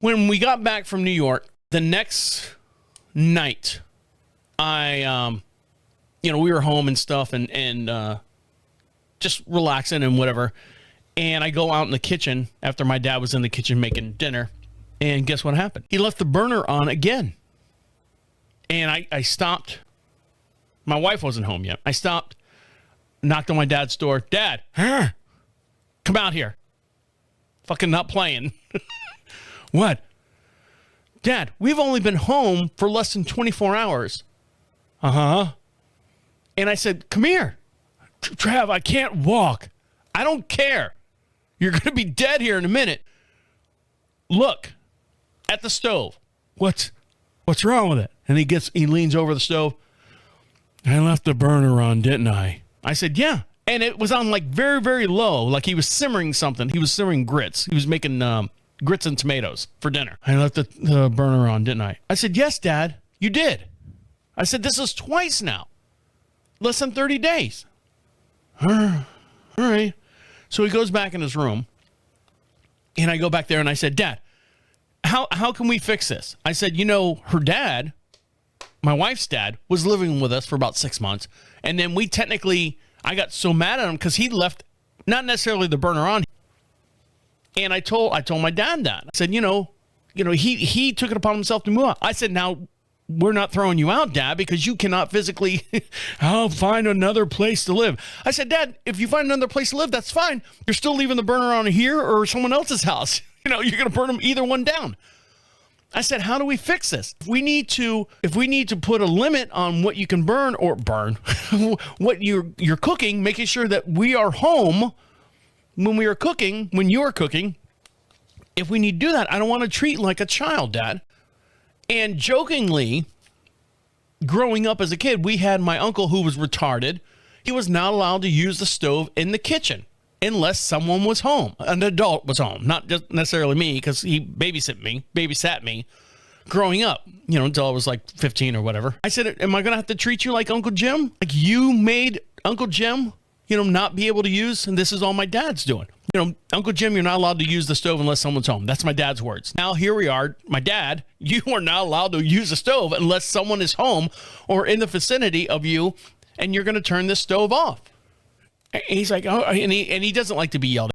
When we got back from New York, the next night, we were home and stuff and just relaxing and whatever. And I go out in the kitchen after my dad was in the kitchen making dinner. And guess what happened? He left the burner on again. And I stopped. My wife wasn't home yet. I stopped, knocked on my dad's door. Dad, come out here. Fucking not playing. What? Dad, we've only been home for less than 24 hours. Uh-huh. And I said, come here. Trav, I can't walk. I don't care. You're going to be dead here in a minute. Look at the stove. What's wrong with it? And he leans over the stove. I left the burner on, didn't I? I said, yeah. And it was on like very, very low. Like he was simmering something. He was simmering grits. He was making grits and tomatoes for dinner. I left the burner on, didn't I? I said, yes, Dad, you did. I said, this is twice now. Less than 30 days. All right. So he goes back in his room. And I go back there and I said, Dad, how can we fix this? I said, her dad, my wife's dad, was living with us for about 6 months. And then I got so mad at him because he left not necessarily the burner on. And I told my dad that. I said, he took it upon himself to move out. I said, now we're not throwing you out, Dad, because you cannot physically I'll find another place to live. I said, Dad, if you find another place to live, that's fine. You're still leaving the burner on here or someone else's house. You're going to burn them either one down. I said, how do we fix this? If we need to put a limit on what you can burn what you're cooking, making sure that we are home when you are cooking. If we need to do that, I don't want to treat like a child, Dad. And jokingly, growing up as a kid, we had my uncle who was retarded. He was not allowed to use the stove in the kitchen unless someone was home. An adult was home, not just necessarily me, because he babysat me growing up, until I was like 15 or whatever. I said, am I going to have to treat you like Uncle Jim? Like you made Uncle Jim, not be able to use, and this is all my dad's doing. Uncle Jim, you're not allowed to use the stove unless someone's home. That's my dad's words. Now, here we are. My dad, you are not allowed to use the stove unless someone is home or in the vicinity of you, and you're going to turn this stove off. And he's like, oh, and he doesn't like to be yelled at.